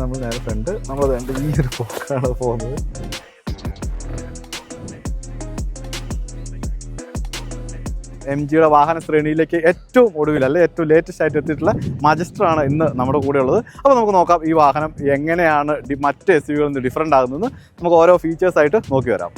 നമ്മൾ നേരെ ഫ്രണ്ട് നമ്മൾ വേണ്ട ഈ ഒരു പോക്കാണ് പോകുന്നത്. MGയുടെ വാഹന ശ്രേണിയിലേക്ക് ഏറ്റവും ഒടുവിൽ അല്ലെ ഏറ്റവും ലേറ്റസ്റ്റ് ആയിട്ട് എത്തിയിട്ടുള്ള മജസ്റ്റർ ആണ് ഇന്ന് നമ്മുടെ കൂടെ ഉള്ളത്. അപ്പോൾ നമുക്ക് നോക്കാം ഈ വാഹനം എങ്ങനെയാണ് മറ്റ് SUVകളിൽ നിന്ന് ഡിഫറൻ്റ് ആകുന്നതെന്ന്. നമുക്ക് ഓരോ ഫീച്ചേഴ്സായിട്ട് നോക്കി വരാം.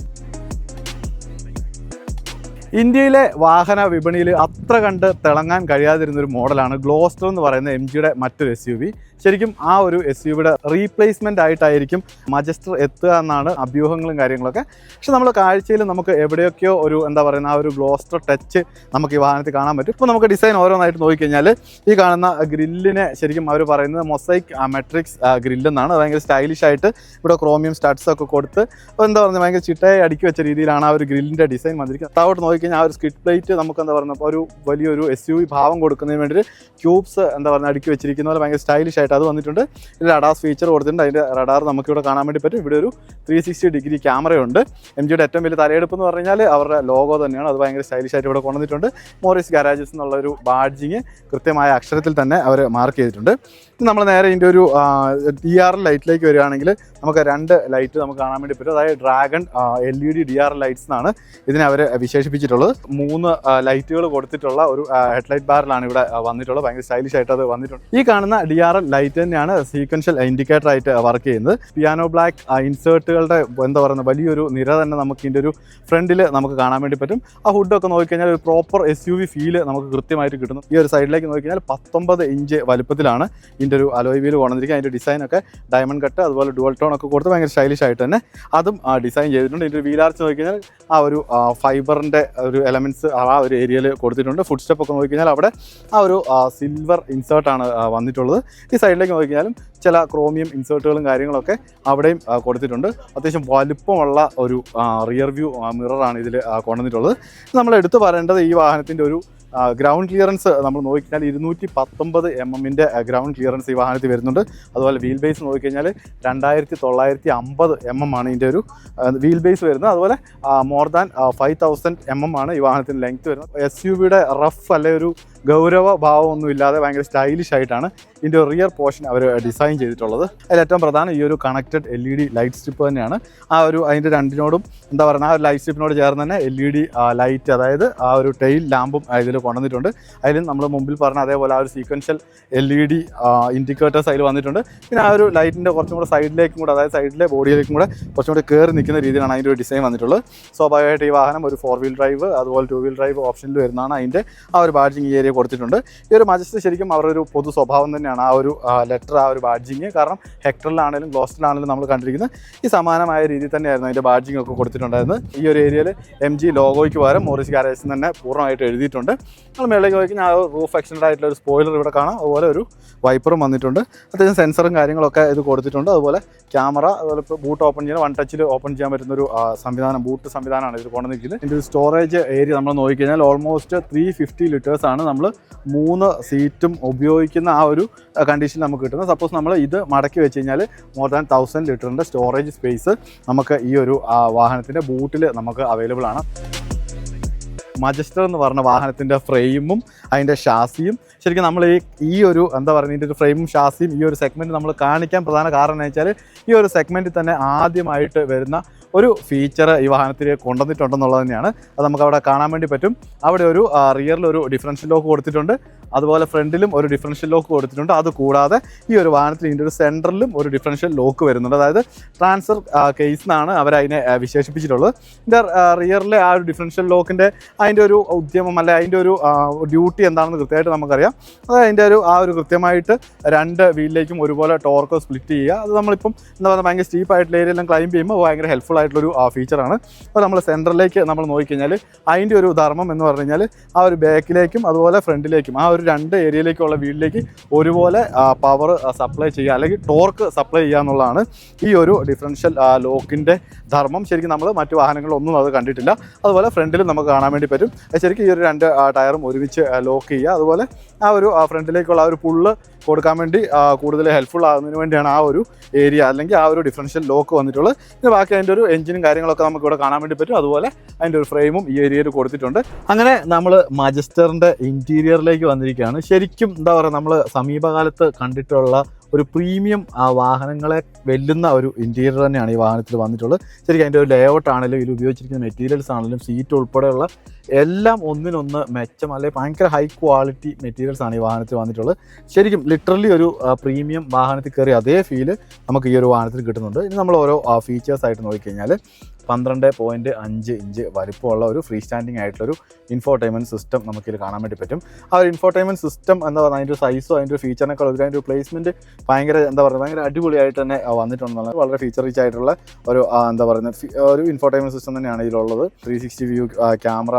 ഇന്ത്യയിലെ വാഹന വിപണിയിൽ അത്ര കണ്ട് തിളങ്ങാൻ കഴിയാതിരുന്നൊരു മോഡലാണ് ഗ്ലോസ്റ്റർ എന്ന് പറയുന്ന MGയുടെ മറ്റൊരു SUV. ശരിക്കും ആ ഒരു SUVയുടെ റീപ്ലേസ്മെൻ്റ് ആയിട്ടായിരിക്കും മജസ്റ്റർ എത്തുക എന്നാണ് അഭ്യൂഹങ്ങളും കാര്യങ്ങളൊക്കെ. പക്ഷെ നമ്മൾ കാഴ്ചയിൽ നമുക്ക് എവിടെയൊക്കെയോ ഒരു എന്താ പറയുന്ന ആ ഒരു ഗ്ലോസ്റ്റർ ടച്ച് നമുക്ക് ഈ വാഹനത്തിൽ കാണാൻ പറ്റും. ഇപ്പോൾ നമുക്ക് ഡിസൈൻ ഓരോന്നായിട്ട് നോക്കിക്കഴിഞ്ഞാൽ ഈ കാണുന്ന ഗ്രില്ലിനെ ശരിക്കും അവർ പറയുന്നത് മൊസൈക്ക് മെട്രിക്സ് ഗ്രില്ലെന്നാണ്. ഭയങ്കര സ്റ്റൈലിഷ് ആയിട്ട് ഇവിടെ ക്രോമിയം സ്റ്റഡ്സ് ഒക്കെ കൊടുത്ത് എന്താ പറയുന്നത് ഭയങ്കര ചിട്ടയായി അടുക്കി വെച്ച രീതിയിലാണ് ആ ഒരു ഗ്രില്ലിൻ്റെ ഡിസൈൻ വന്നിരിക്കുന്നത്. താഴോട്ട് നോക്കിക്കഴിഞ്ഞാൽ ആ ഒരു സ്കിഡ് പ്ലേറ്റ് നമുക്ക് എന്താ പറയുക ഒരു വലിയൊരു SUV ഭാവം കൊടുക്കുന്നതിന് വേണ്ടി ക്യൂബ്സ് എന്താ പറയുക അടുക്കി വെച്ചിരിക്കുന്ന പോലെ ഭയങ്കര സ്റ്റൈലിഷ് ആയിട്ട് അത് വന്നിട്ടുണ്ട്. ഇതിൽ റഡാർ ഫീച്ചർ കൊടുത്തിട്ടുണ്ട്. അതിൻ്റെ റഡാർ നമുക്കിവിടെ കാണാൻ വേണ്ടി പറ്റും. ഇവിടെ ഒരു 360 ഡിഗ്രി ക്യാമറയുണ്ട്. MGയുടെ ഏറ്റവും വലിയ തലയെടുപ്പ് എന്ന് പറഞ്ഞു കഴിഞ്ഞാൽ അവരുടെ ലോഗോ തന്നെയാണ്. അത് ഭയങ്കര സ്റ്റൈലിഷ് ആയിട്ട് ഇവിടെ കൊണ്ടുവന്നിട്ടുണ്ട്. മോറിസ് ഗാരാജസ് എന്നുള്ളൊരു ബാഡ്ജിങ് കൃത്യമായ അക്ഷരത്തിൽ തന്നെ അവർ മാർക്ക് ചെയ്തിട്ടുണ്ട്. നമ്മൾ നേരെ ഇതിൻ്റെ ഒരു DRL ലൈറ്റിലേക്ക് വരികയാണെങ്കിൽ നമുക്ക് 2 ലൈറ്റ് നമുക്ക് കാണാൻ വേണ്ടി പറ്റും. അതായത് ഡ്രാഗൺ LED DRL ലൈറ്റ്സ് എന്നാണ് ഇതിനെ അവർ വിശേഷിപ്പിച്ചിട്ടുള്ളത്. 3 ലൈറ്റുകൾ കൊടുത്തിട്ടുള്ള ഒരു ഹെഡ്ലൈറ്റ് ബാറിലാണ് ഇവിടെ വന്നിട്ടുള്ളത്. ഭയങ്കര സ്റ്റൈലിഷ് ആയിട്ട് അത് വന്നിട്ടുണ്ട്. ഈ കാണുന്ന DRL ലൈറ്റ് തന്നെയാണ് സീക്വൻഷ്യൽ ഇൻഡിക്കേറ്റർ ആയിട്ട് വർക്ക് ചെയ്യുന്നത്. പിയാനോ ബ്ലാക്ക് ഇൻസേർട്ടുകളുടെ എന്താ പറയുക വലിയൊരു നിര തന്നെ നമുക്ക് ഇതിൻ്റെ ഒരു ഫ്രണ്ടിൽ നമുക്ക് കാണാൻ വേണ്ടി പറ്റും. ആ ഹുഡൊക്കെ നോക്കിക്കഴിഞ്ഞാൽ ഒരു പ്രോപ്പർ SUV ഫീല് നമുക്ക് കൃത്യമായിട്ട് കിട്ടുന്നു. ഈ ഒരു സൈഡിലേക്ക് നോക്കിക്കഴിഞ്ഞാൽ 19 ഇഞ്ച് വലുപ്പത്തിലാണ് ഇതിൻ്റെ ഒരു അലോയ് വീൽ കൊണ്ടിരിക്കുക. അതിൻ്റെ ഡിസൈനൊക്കെ ഡയമണ്ട് കട്ട് അതുപോലെ ഡുവൽ ടോൺ ഒക്കെ കൊടുത്ത് ഭയങ്കര സ്റ്റൈലിഷ് ആയിട്ട് തന്നെ അതും ഡിസൈൻ ചെയ്തിട്ടുണ്ട്. ഇതിൻ്റെ വീൽ ആർച്ച് നോക്കിക്കഴിഞ്ഞാൽ ആ ഒരു ഫൈബറിൻ്റെ ഒരു എലമെൻറ്റ്സ് ആ ഒരു ഏരിയയിൽ കൊടുത്തിട്ടുണ്ട്. ഫുഡ് സ്റ്റെപ്പ് ഒക്കെ നോക്കിക്കഴിഞ്ഞാൽ അവിടെ ആ ഒരു സിൽവർ ഇൻസേർട്ടാണ് വന്നിട്ടുള്ളത്. ഈ സൈഡിലേക്ക് നോക്കിയാലും ചില ക്രോമിയം ഇൻസേർട്ടുകളും കാര്യങ്ങളൊക്കെ അവിടെയും കൊടുത്തിട്ടുണ്ട്. അത്യാവശ്യം വലുപ്പമുള്ള ഒരു റിയർ വ്യൂ മിററാണ് ഇതിൽ കൊണ്ടുവന്നിട്ടുള്ളത്. നമ്മൾ എടുത്തു പറയേണ്ടത് ഈ വാഹനത്തിൻ്റെ ഒരു ഗ്രൗണ്ട് ക്ലിയറൻസ് നമ്മൾ നോക്കിക്കഴിഞ്ഞാൽ 219 mm ഗ്രൗണ്ട് ക്ലിയറൻസ് ഈ വാഹനത്തിൽ വരുന്നുണ്ട്. അതുപോലെ വീൽ ബേസ് നോക്കിക്കഴിഞ്ഞാൽ 2950 mm ആണ് ഇതിൻ്റെ ഒരു വീൽ ബേസ് വരുന്നത്. അതുപോലെ മോർ ദാൻ 5000 mm ആണ് ഈ വാഹനത്തിൻ്റെ ലെങ്ത് വരുന്നത്. SUVയുടെ റഫ് അല്ലെ ഒരു ഗൗരവ ഭാവമൊന്നും ഇല്ലാതെ ഭയങ്കര സ്റ്റൈലിഷ് ആയിട്ടാണ് ഇതിൻ്റെ റിയർ പോർഷൻ അവർ ഡിസൈൻ ചെയ്തിട്ടുള്ളത്. അതിൽ ഏറ്റവും പ്രധാനം ഈ ഒരു കണക്റ്റഡ് LED ലൈറ്റ് സ്ട്രിപ്പ് തന്നെയാണ്. ആ ഒരു അതിൻ്റെ രണ്ടിനോടും എന്താ പറയുക ആ ഒരു ലൈറ്റ് സ്ട്രിപ്പിനോട് ചേർന്ന് തന്നെ LED ലൈറ്റ് അതായത് ആ ഒരു ടെയിൽ ലാമ്പും ഇതിൽ കൊണ്ടുവന്നിട്ടുണ്ട്. അതിൽ നമ്മൾ മുമ്പിൽ പറഞ്ഞ അതേപോലെ ആ ഒരു സീക്വൻഷ്യൽ LED ഇൻഡിക്കേറ്റേഴ്സ് അതിൽ വന്നിട്ടുണ്ട്. പിന്നെ ആ ഒരു ലൈറ്റിൻ്റെ കുറച്ചും കൂടെ സൈഡിലേക്കും കൂടെ അതായത് സൈഡിലെ ബോഡിയിലേക്കും കൂടെ കുറച്ചും കൂടെ കയറി നിൽക്കുന്ന രീതിയിലാണ് അതിൻ്റെ ഒരു ഡിസൈൻ വന്നിട്ടുള്ളത്. സ്വാഭാവികമായിട്ട് ഈ വാഹനം ഒരു 4 വീൽ ഡ്രൈവ് അതുപോലെ 2 വീൽ ഡ്രൈവ് ഓപ്ഷനിൽ വരുന്നതാണ്. അതിൻ്റെ ആ ഒരു ബാഡ്ജിങ് ഏരിയ കൊടുത്തിട്ടുണ്ട്. ഈ ഒരു മജസ്റ്റർ ശരിക്കും അവരുടെ ഒരു പൊതു സ്വഭാവം തന്നെയാണ് ആ ഒരു ലെറ്റർ ആ ഒരു ബാഡ്ജിങ്. കാരണം ഹെക്ടറിലാണെങ്കിലും ഗ്ലോസ്റ്ററിലാണെങ്കിലും നമ്മൾ കണ്ടിരിക്കുന്നത് ഈ സമാനമായ രീതിയിൽ തന്നെയായിരുന്നു അതിൻ്റെ ബാഡ്ജിങ് ഒക്കെ കൊടുത്തിട്ടുണ്ടായിരുന്നത്. ഈ ഒരു ഏരിയയിൽ MG ലോഗോയ്ക്ക് പകരം മോറിസ് ഗാരേജ് തന്നെ പൂർണ്ണമായിട്ട് എഴുതിയിട്ടുണ്ട്. നമ്മൾ മേളിലേക്ക് നോക്കിക്കഴിഞ്ഞാൽ ആ റൂഫ് എക്സ്റ്റൻഡ് ആയിട്ടുള്ള ഒരു സ്പോയിലർ ഇവിടെ കാണാം. അതുപോലെ ഒരു വൈപ്പറും വന്നിട്ടുണ്ട്. അത്യാവശ്യം സെൻസറും കാര്യങ്ങളൊക്കെ ഇത് കൊടുത്തിട്ടുണ്ട്. അതുപോലെ ക്യാമറ അതുപോലെ ഇപ്പോൾ ബൂട്ട് ഓപ്പൺ ചെയ്യാൻ 1 ടച്ചിൽ ഓപ്പൺ ചെയ്യാൻ പറ്റുന്നൊരു സംവിധാനം ബൂട്ട് സംവിധാനമാണ് ഇത് കൊണ്ടുവന്നിരിക്കുന്നത്. ഇതിൻ്റെ സ്റ്റോറേജ് ഏരിയ നമ്മൾ നോക്കിക്കഴിഞ്ഞാൽ ഓൾമോസ്റ്റ് 350 ലിറ്റേഴ്സാണ് നമ്മൾ 3 സീറ്റും ഉപയോഗിക്കുന്ന ആ ഒരു കണ്ടീഷൻ നമുക്ക് കിട്ടുന്നത്. സപ്പോസ് നമ്മൾ ഇത് മടക്കി വെച്ച് കഴിഞ്ഞാൽ മോർ ദാൻ 1000 ലിറ്ററിൻ്റെ സ്റ്റോറേജ് സ്പേസ് നമുക്ക് ഈ ഒരു വാഹനത്തിൻ്റെ ബൂട്ടിൽ നമുക്ക് അവൈലബിൾ ആണ്. മജസ്റ്റർ എന്ന് പറഞ്ഞ വാഹനത്തിൻ്റെ ഫ്രെയിമും അതിൻ്റെ ഷാസിയും ശരിക്കും നമ്മൾ ഈ ഒരു എന്താ പറയുക ഇതിൻ്റെ ഒരു ഫ്രെയിമും ഷാസിയും ഈ ഒരു സെഗ്മെൻറ്റ് നമ്മൾ കാണിക്കാൻ പ്രധാന കാരണം എന്ന് വെച്ചാൽ ഈ ഒരു സെഗ്മെൻറ്റിൽ തന്നെ ആദ്യമായിട്ട് വരുന്ന ഒരു ഫീച്ചർ ഈ വാഹനത്തിൽ കൊണ്ടുവന്നിട്ടുണ്ടെന്നുള്ളത് തന്നെയാണ്. അത് നമുക്ക് അവിടെ കാണാൻ വേണ്ടി പറ്റും. അവിടെ ഒരു റിയറിൽ ഒരു ഡിഫറൻഷ്യൽ ലോക്ക് കൊടുത്തിട്ടുണ്ട്. അതുപോലെ ഫ്രണ്ടിലും ഒരു ഡിഫറൻഷ്യൽ ലോക്ക് കൊടുത്തിട്ടുണ്ട്. അതുകൂടാതെ ഈ ഒരു വാഹനത്തിൽ ഇതിൻ്റെ ഒരു സെൻറ്ററിലും ഒരു ഡിഫറൻഷ്യൽ ലോക്ക് വരുന്നുണ്ട്. അതായത് ട്രാൻസ്ഫർ കേസ് എന്നാണ് അവരതിനെ വിശേഷിപ്പിച്ചിട്ടുള്ളത്. ഇതിൻ്റെ റിയറിലെ ആ ഒരു ഡിഫറൻഷ്യൽ ലോക്കിൻ്റെ അതിൻ്റെ ഒരു ഉദ്യമം അല്ലെ അതിൻ്റെ ഒരു ഡ്യൂട്ടി എന്താണെന്ന് കൃത്യമായിട്ട് നമുക്കറിയാം. അതായത് അതിൻ്റെ ആ ഒരു കൃത്യമായിട്ട് 2 വീലിലേക്കും ഒരുപോലെ ടോർക്ക് സ്പ്ലിറ്റ് ചെയ്യുക. അത് നമ്മളിപ്പം എന്താ പറയുക ഭയങ്കര സ്റ്റീപ്പായിട്ടുള്ള ഏരിയയെല്ലാം ക്ലൈംബ് ചെയ്യുമ്പോൾ ഭയങ്കര ഹെൽപ്ഫുൾ ആയിട്ടുള്ളൊരു ഫീച്ചറാണ്. അപ്പോൾ നമ്മൾ സെൻറ്ററിലേക്ക് നമ്മൾ നോക്കിക്കഴിഞ്ഞാൽ അതിൻ്റെ ഒരു ധർമ്മം എന്ന് പറഞ്ഞു കഴിഞ്ഞാൽ ആ ഒരു ബാക്കിലേക്കും അതുപോലെ ഫ്രണ്ടിലേക്കും ആ ഒരു 2 ഏരിയയിലേക്കുള്ള വീലിലേക്ക് ഒരുപോലെ പവർ സപ്ലൈ ചെയ്യുക അല്ലെങ്കിൽ ടോർക്ക് സപ്ലൈ ചെയ്യുക എന്നുള്ളതാണ് ഈ ഒരു ഡിഫറൻഷ്യൽ ലോക്കിൻ്റെ ധർമ്മം. ശരിക്കും നമ്മൾ മറ്റു വാഹനങ്ങളൊന്നും അത് കണ്ടിട്ടില്ല. അതുപോലെ ഫ്രണ്ടിലും നമുക്ക് കാണാൻ വേണ്ടി പറ്റും. ശരിക്കും ഈ ഒരു 2 ടയറും ഒരുമിച്ച് ലോക്ക് ചെയ്യുക. അതുപോലെ ആ ഒരു ഫ്രണ്ടിലേക്കുള്ള ആ ഒരു പുള്ള് കൊടുക്കാൻ വേണ്ടി കൂടുതൽ ഹെൽപ്ഫുൾ ആകുന്നതിന് വേണ്ടിയാണ് ആ ഒരു ഏരിയ അല്ലെങ്കിൽ ആ ഒരു ഡിഫറൻഷ്യൽ ലോക്ക് വന്നിട്ടുള്ളത്. പിന്നെ ബാക്കി അതിൻ്റെ ഒരു എഞ്ചിനും കാര്യങ്ങളൊക്കെ നമുക്ക് ഇവിടെ കാണാൻ വേണ്ടി പറ്റും. അതുപോലെ അതിൻ്റെ ഒരു ഫ്രെയിമും ഈ ഏരിയയിൽ കൊടുത്തിട്ടുണ്ട്. അങ്ങനെ നമ്മൾ മജസ്റ്ററിൻ്റെ ഇൻറ്റീരിയറിലേക്ക് വന്നിരിക്കുകയാണ്. ശരിക്കും എന്താ പറയുക, നമ്മൾ സമീപകാലത്ത് കണ്ടിട്ടുള്ള ഒരു പ്രീമിയം വാഹനങ്ങളെ വെല്ലുന്ന ഒരു ഇൻറ്റീരിയർ തന്നെയാണ് ഈ വാഹനത്തിൽ വന്നിട്ടുള്ളത്. ശരിക്കും അതിൻ്റെ ഒരു ലേഔട്ട് ആണെങ്കിലും ഇതിൽ ഉപയോഗിച്ചിരിക്കുന്ന മെറ്റീരിയൽസ് ആണെങ്കിലും സീറ്റ് ഉൾപ്പെടെയുള്ള എല്ലാം ഒന്നിനൊന്ന് മെച്ചം, അല്ലെങ്കിൽ ഭയങ്കര ഹൈ ക്വാളിറ്റി മെറ്റീരിയൽസ് ആണ് ഈ വാഹനത്തിൽ വന്നിട്ടുള്ളത്. ശരിക്കും ലിറ്ററലി ഒരു പ്രീമിയം വാഹനത്തിൽ കയറി അതേ ഫീല് നമുക്ക് ഈ ഒരു വാഹനത്തിൽ കിട്ടുന്നുണ്ട്. ഇനി നമ്മൾ ഓരോ ഫീച്ചേഴ്സായിട്ട് നോക്കിക്കഴിഞ്ഞാൽ 12.5 ഇഞ്ച് വലിപ്പമുള്ള ഒരു ഫ്രീ സ്റ്റാൻഡിങ് ആയിട്ടുള്ളൊരു ഇൻഫോർടൈൻമെൻറ്റ് സിസ്റ്റം നമുക്കിത് കാണാൻ വേണ്ടി പറ്റും. ആ ഒരു ഇൻഫോർടൈൻമെൻറ്റ് സിസ്റ്റം എന്താ പറയുക, അതിൻ്റെ ഒരു സൈസോ അതിൻ്റെ ഒരു ഫീച്ചറിനേക്കാൾ ഒരു അതിൻ്റെ ഒരു പ്ലേസ്മെൻറ്റ് ഭയങ്കര എന്താ പറയുക ഭയങ്കര അടിപൊളിയായിട്ട് തന്നെ വന്നിട്ടുണ്ടെന്നുള്ളത്. വളരെ ഫീച്ചർ റിച്ച് ആയിട്ടുള്ള ഒരു എന്താ പറയുന്നത് ഒരു ഇൻഫോർടൈൻമെൻറ്റ് സിസ്റ്റം തന്നെയാണ് ഇതിലുള്ളത്. 360 വ്യൂ ക്യാമറ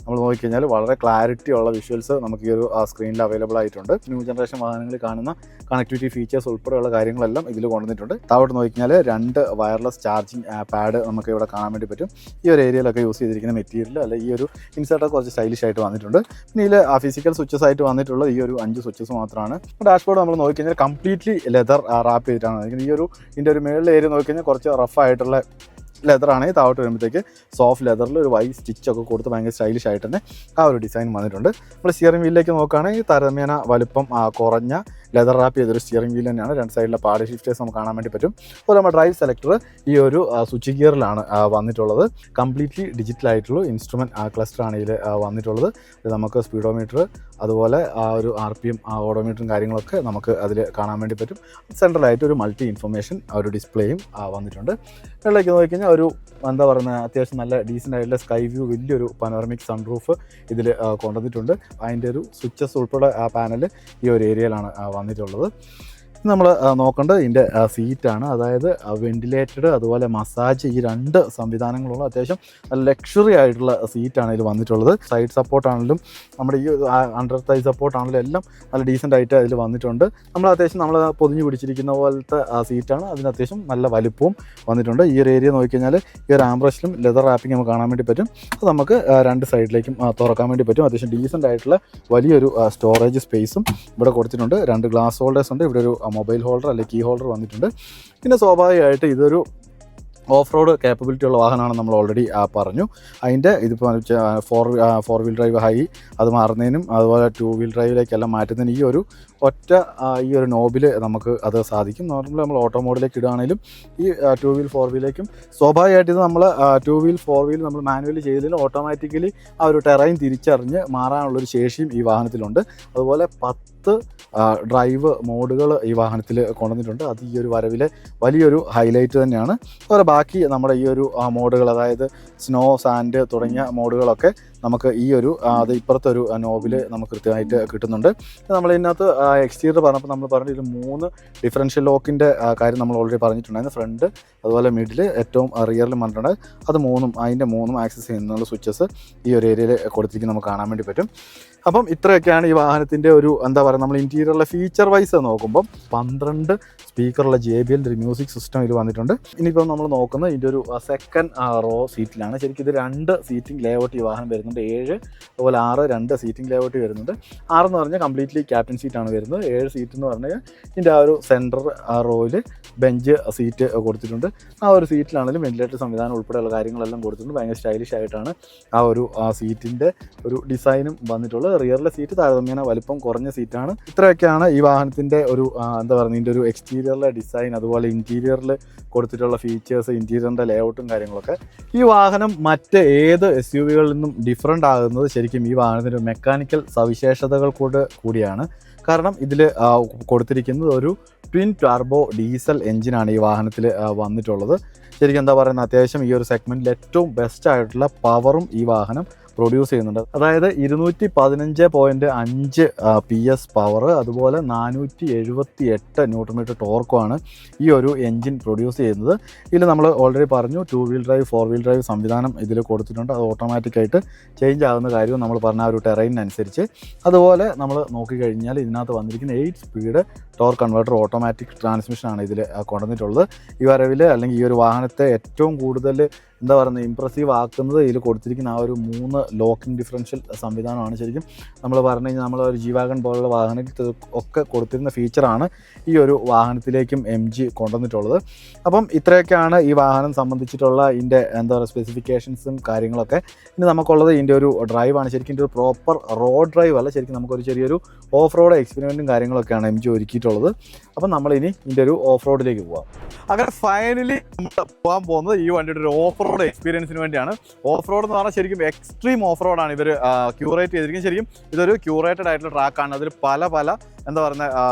നമ്മൾ നോക്കിക്കഴിഞ്ഞാൽ വളരെ ക്ലാരിറ്റി ഉള്ള വിഷ്വൽസ് നമുക്ക് ഈ ഒരു സ്ക്രീനിൽ അവൈലബിൾ ആയിട്ടുണ്ട്. ന്യൂ ജനറേഷൻ വാഹനങ്ങളിൽ കാണുന്ന കണക്ടിവിറ്റി ഫീച്ചേഴ്സ് ഉൾപ്പെടെയുള്ള കാര്യങ്ങളെല്ലാം ഇതിൽ കൊണ്ടുവന്നിട്ടുണ്ട്. താഴോട്ട് നോക്കിക്കഴിഞ്ഞാൽ 2 വയർലെസ് ചാർജിങ് പാഡ് നമുക്ക് ഇവിടെ കാണാൻ വേണ്ടി പറ്റും. ഈ ഒരു ഏരിയയിലൊക്കെ യൂസ് ചെയ്തിരിക്കുന്ന മെറ്റീരിയൽ അല്ല ഈ ഒരു ഇൻസേർട്ടൊക്കെ കുറച്ച് സ്റ്റൈലിഷ് ആയിട്ട് വന്നിട്ടുണ്ട്. പിന്നെ ഇതിൽ ഫിസിക്കൽ സ്വിച്ചസ് ആയിട്ട് വന്നിട്ടുള്ള ഈ ഒരു 5 സ്വിച്ചസ് മാത്രമാണ്. ഡാഷ്ബോർഡ് നമ്മൾ നോക്കിക്കഴിഞ്ഞാൽ കംപ്ലീറ്റ്ലി ലെതർ റാപ്പ് ചെയ്തിട്ടാണ്. ഈ ഒരു ഇതിൻ്റെ ഒരു മേളിലെ ഏരിയ നോക്കിക്കഴിഞ്ഞാൽ കുറച്ച് റഫായിട്ടുള്ള ലെതറാണ്. താഴോട്ട് വരുമ്പോഴത്തേക്ക് സോഫ്റ്റ് ലെതറിൽ ഒരു വൈറ്റ് സ്റ്റിച്ചൊക്കെ കൊടുത്ത് ഭയങ്കര സ്റ്റൈലിഷ് ആയിട്ട് തന്നെ ആ ഒരു ഡിസൈൻ വന്നിട്ടുണ്ട്. നമ്മൾ സ്റ്റിയറിംഗ് വീലിലേക്ക് നോക്കുകയാണെങ്കിൽ താരതമ്യേന വലുപ്പം കുറഞ്ഞ ലെതർ റാപ്പ് ചെയ്തൊരു സ്റ്റിയറിംഗ് വീൽ തന്നെയാണ്. 2 സൈഡിലെ പാഡ് ഷിഫ്റ്റേഴ്സ് നമുക്ക് കാണാൻ വേണ്ടി പറ്റും. അപ്പോൾ നമ്മുടെ ഡ്രൈവ് സെലക്ടർ ഈ ഒരു സ്വിച്ച് ഗിയറിലാണ് വന്നിട്ടുള്ളത്. കംപ്ലീറ്റ്ലി ഡിജിറ്റൽ ആയിട്ടുള്ള ഇൻസ്ട്രുമെൻറ്റ് ക്ലസ്റ്ററാണ് ഇതിൽ വന്നിട്ടുള്ളത്. ഇത് നമുക്ക് സ്പീഡോമീറ്റർ അതുപോലെ ആ ഒരു RPM ഓഡോമീറ്ററും കാര്യങ്ങളൊക്കെ നമുക്ക് അതിൽ കാണാൻ വേണ്ടി പറ്റും. സെൻട്രലായിട്ട് ഒരു മൾട്ടി ഇൻഫർമേഷൻ ഒരു ഡിസ്പ്ലേയും വന്നിട്ടുണ്ട്. ഇതിലേക്ക് നോക്കിക്കഴിഞ്ഞാൽ ഒരു എന്താ പറയുന്നത് അത്യാവശ്യം നല്ല ഡീസൻ്റ് ആയിട്ടുള്ള സ്കൈ വ്യൂ വലിയൊരു പനോറമിക് സൺറൂഫ് ഇതിൽ കൊണ്ടുവന്നിട്ടുണ്ട്. അതിൻ്റെ ഒരു സ്വിച്ചസ് ഉൾപ്പെടെ ആ പാനൽ ഈ ഒരു ഏരിയയിലാണ് വന്നിട്ടുള്ളത്. നമ്മൾ നോക്കേണ്ടത് ഇതിൻ്റെ സീറ്റാണ്. അതായത് വെന്റിലേറ്റഡ് അതുപോലെ മസാജ് ഈ 2 സംവിധാനങ്ങളുള്ള അത്യാവശ്യം ലക്ഷറി ആയിട്ടുള്ള സീറ്റാണ് ഇതിൽ വന്നിട്ടുള്ളത്. സൈഡ് സപ്പോർട്ടാണെങ്കിലും നമ്മുടെ ഈ അണ്ടർ തൈ സപ്പോർട്ടാണെങ്കിലും എല്ലാം നല്ല ഡീസൻ്റ് ആയിട്ട് അതിൽ വന്നിട്ടുണ്ട്. നമ്മൾ പൊതിഞ്ഞ് പിടിച്ചിരിക്കുന്ന പോലത്തെ സീറ്റാണ്. അതിന് അത്യാവശ്യം നല്ല വലുപ്പവും വന്നിട്ടുണ്ട്. ഈ ഒരു ഏരിയ നോക്കിക്കഴിഞ്ഞാൽ ഈ ഒരു ആംബ്രഷിലും ലെതർ റാപ്പിംഗ് നമുക്ക് കാണാൻ വേണ്ടി പറ്റും. അത് നമുക്ക് 2 സൈഡിലേക്കും തുറക്കാൻ വേണ്ടി പറ്റും. അത്യാവശ്യം ഡീസൻ്റ് ആയിട്ടുള്ള വലിയൊരു സ്റ്റോറേജ് സ്പേസും ഇവിടെ കൊടുത്തിട്ടുണ്ട്. 2 ഗ്ലാസ് ഹോൾഡേഴ്സ് ഉണ്ട്. ഇവിടെ ഒരു മൊബൈൽ ഹോൾഡർ അല്ലെങ്കിൽ കീ ഹോൾഡർ വന്നിട്ടുണ്ട്. പിന്നെ സ്വാഭാവികമായിട്ട് ഇതൊരു ഓഫ് റോഡ് കേപ്പബിലിറ്റി ഉള്ള വാഹനമാണ് നമ്മൾ ഓൾറെഡി പറഞ്ഞു. അതിൻ്റെ ഇതിപ്പോൾ ഫോർ വീൽ ഡ്രൈവ് ഹൈ അത് മാറുന്നതിനും അതുപോലെ 2 വീൽ ഡ്രൈവിലേക്കെല്ലാം മാറ്റുന്നതിന് ഈ ഒരു നോബിൽ നമുക്ക് അത് സാധിക്കും. നോർമലി നമ്മൾ ഓട്ടോ മോഡിലേക്ക് ഇടുകയാണെങ്കിലും ഈ 2 വീൽ 4 വീലേക്കും സ്വാഭാവികമായിട്ട് ഇത് നമ്മൾ 2 വീൽ 4 വീൽ നമ്മൾ മാനുവലി ചെയ്തതിൽ ഓട്ടോമാറ്റിക്കലി ആ ഒരു ടെറൈൻ തിരിച്ചറിഞ്ഞ് മാറാനുള്ളൊരു ശേഷിയും ഈ വാഹനത്തിലുണ്ട്. അതുപോലെ 10 ഡ്രൈവ് മോഡുകൾ ഈ വാഹനത്തിൽ കൊണ്ടുവന്നിട്ടുണ്ട്. അത് ഈ ഒരു വരവിലെ വലിയൊരു ഹൈലൈറ്റ് തന്നെയാണ്. അതുപോലെ ബാക്കി നമ്മുടെ ഈ ഒരു മോഡുകൾ അതായത് സ്നോ സാൻഡ് തുടങ്ങിയ മോഡുകളൊക്കെ നമുക്ക് ഈ ഒരു അത് ഇപ്പുറത്തെ ഒരു നോബിൽ നമുക്ക് കൃത്യമായിട്ട് കിട്ടുന്നുണ്ട്. നമ്മൾ ഇതിനകത്ത് എക്സ്റ്റീരിയർ പറഞ്ഞപ്പോൾ നമ്മൾ പറഞ്ഞ 3 ഡിഫറൻഷ്യൽ ലോക്കിൻ്റെ കാര്യം നമ്മൾ ഓൾറെഡി പറഞ്ഞിട്ടുണ്ടായിരുന്നു. ഫ്രണ്ട് അതുപോലെ മിഡിൽ ഏറ്റവും റിയറിൽ പറഞ്ഞിട്ടുണ്ട്. അത് അതിൻ്റെ 3 ആക്സസ് ചെയ്യുന്നുള്ള സ്വിച്ചസ് ഈ ഒരു ഏരിയയിൽ കൊടുത്തിരിക്കുന്ന നമുക്ക് കാണാൻ വേണ്ടി പറ്റും. അപ്പം ഇത്രയൊക്കെയാണ് ഈ വാഹനത്തിൻ്റെ ഒരു എന്താ പറയുക നമ്മൾ ഇൻറ്റീരിയറിലെ ഫീച്ചർ വൈസ് നോക്കുമ്പം 12 സ്പീക്കറുള്ള JBL ഒരു മ്യൂസിക് സിസ്റ്റം ഇതിൽ വന്നിട്ടുണ്ട്. ഇനിയിപ്പം നമ്മൾ നോക്കുന്നത് ഇതിൻ്റെ ഒരു സെക്കൻഡ് റോ സീറ്റിലാണ്. ശരിക്കും ഇത് 2 സീറ്റിംഗ് ലേഔട്ട് ഈ വാഹനം വരുന്നുണ്ട്. 7 അതുപോലെ 6 2 സീറ്റിംഗ് ലേഔട്ട് വരുന്നുണ്ട്. 6 എന്ന് പറഞ്ഞാൽ കംപ്ലീറ്റ്ലി ക്യാപ്റ്റൻ സീറ്റാണ് വരുന്നത്. 7 സീറ്റ് എന്ന് പറഞ്ഞാൽ ഇതിൻ്റെ ആ ഒരു സെൻറ്റർ റോയിൽ ബെഞ്ച് സീറ്റ് കൊടുത്തിട്ടുണ്ട്. ആ ഒരു സീറ്റിലാണെങ്കിലും വെന്റിലേറ്റർ സംവിധാനം ഉൾപ്പെടെയുള്ള കാര്യങ്ങളെല്ലാം കൊടുത്തിട്ടുണ്ട്. ഭയങ്കര സ്റ്റൈലിഷ് ആയിട്ടാണ് ആ ഒരു സീറ്റിൻ്റെ ഒരു ഡിസൈനും വന്നിട്ടുള്ളത്. റിയറിലെ സീറ്റ് താരതമ്യേന വലിപ്പം കുറഞ്ഞ സീറ്റാണ്. ഇത്രയൊക്കെയാണ് ഈ വാഹനത്തിൻ്റെ ഒരു എന്താ പറയുക ഇതിൻ്റെ ഒരു എക്സ്റ്റീരിയറിലെ ഡിസൈൻ അതുപോലെ ഇൻറ്റീരിയറിൽ കൊടുത്തിട്ടുള്ള ഫീച്ചേഴ്സ് ഇൻറ്റീരിയറിൻ്റെ ലേഔട്ടും കാര്യങ്ങളൊക്കെ. ഈ വാഹനം മറ്റ് ഏത് SUVകളിൽ നിന്നും ഡിഫറൻ്റ് ആകുന്നത് ശരിക്കും ഈ വാഹനത്തിൻ്റെ മെക്കാനിക്കൽ സവിശേഷതകൾ കൂടിയാണ്. കാരണം ഇതിൽ കൊടുത്തിരിക്കുന്നത് ഒരു ട്വിൻ ടർബോ ഡീസൽ എഞ്ചിനാണ് ഈ വാഹനത്തിൽ വന്നിട്ടുള്ളത്. ശരിക്കും എന്താ പറയുന്നത് അത്യാവശ്യം ഈ ഒരു സെഗ്മെൻറ്റിൽ ഏറ്റവും ബെസ്റ്റ് ആയിട്ടുള്ള പവറും ഈ വാഹനം പ്രൊഡ്യൂസ് ചെയ്യുന്നുണ്ട്. അതായത് 215.5 PS പവർ അതുപോലെ 478 Nm ടോർക്കുമാണ് ഈ ഒരു എൻജിൻ പ്രൊഡ്യൂസ് ചെയ്യുന്നത്. ഇതിൽ നമ്മൾ ഓൾറെഡി പറഞ്ഞു 2 വീൽ ഡ്രൈവ് 4 വീൽ ഡ്രൈവ് സംവിധാനം ഇതിൽ കൊടുത്തിട്ടുണ്ട്. അത് ഓട്ടോമാറ്റിക്കായിട്ട് ചേഞ്ച് ആകുന്ന കാര്യവും നമ്മൾ പറഞ്ഞ ആ ഒരു ടെറൈനനുസരിച്ച്. അതുപോലെ നമ്മൾ നോക്കിക്കഴിഞ്ഞാൽ ഇതിനകത്ത് വന്നിരിക്കുന്ന 8 സ്പീഡ് ടോർക്ക് കൺവേർട്ടർ ഓട്ടോമാറ്റിക് ട്രാൻസ്മിഷനാണ് ഇതിൽ കൊണ്ടുവന്നിട്ടുള്ളത്. ഈ വരവിൽ അല്ലെങ്കിൽ ഈ ഒരു വാഹനത്തെ ഏറ്റവും കൂടുതൽ എന്താ പറയുന്നത് ഇമ്പ്രസീവ് ആക്കുന്നത് ഇതിൽ കൊടുത്തിരിക്കുന്ന ആ ഒരു 3 ലോക്കിംഗ് ഡിഫറൻഷ്യൽ സംവിധാനമാണ് ശരിക്കും നമ്മൾ പറഞ്ഞു കഴിഞ്ഞാൽ നമ്മൾ ഒരു G-Wagon പോലുള്ള വാഹനത്തിൽ ഒക്കെ കൊടുത്തിരുന്ന ഫീച്ചറാണ് ഈ ഒരു വാഹനത്തിലേക്കും MG കൊണ്ടുവന്നിട്ടുള്ളത്. അപ്പം ഇത്രയൊക്കെയാണ് ഈ വാഹനം സംബന്ധിച്ചിട്ടുള്ള ഇതിൻ്റെ എന്താ പറയുക സ്പെസിഫിക്കേഷൻസും കാര്യങ്ങളൊക്കെ. ഇനി നമുക്കുള്ളത് ഇതിൻ്റെ ഒരു ഡ്രൈവാണ്. ശരിക്കും ഇതിൻ്റെ ഒരു പ്രോപ്പർ റോഡ് ഡ്രൈവ് അല്ല, ശരിക്കും നമുക്കൊരു ചെറിയൊരു ഓഫ് റോഡ് എക്സ്പെരിമെൻറ്റും കാര്യങ്ങളൊക്കെയാണ് MG ഒരുക്കിയിട്ടുള്ളത്. അപ്പം നമ്മളിനി ഇതിൻ്റെ ഒരു ഓഫ് റോഡിലേക്ക് പോകാം. അങ്ങനെ ഫൈനലി നമ്മൾ പോകാൻ പോകുന്നത് ഈ വണ്ടിയുടെ ഒരു ഓഫ് റോഡ് എക്സ്പീരിയൻസിന് വേണ്ടിയാണ്. ഓഫ് റോഡ് എന്ന് പറഞ്ഞാൽ ശരിക്കും എക്സ്ട്രീം ഓഫ് റോഡാണ് ഇവർ ക്യൂറേറ്റ് ചെയ്തിരിക്കുന്നത്. ശരിക്കും ഇതൊരു ക്യൂറേറ്റഡ് ആയിട്ടുള്ള ട്രാക്കാണ്. അതിൽ പല എന്താ പറയുക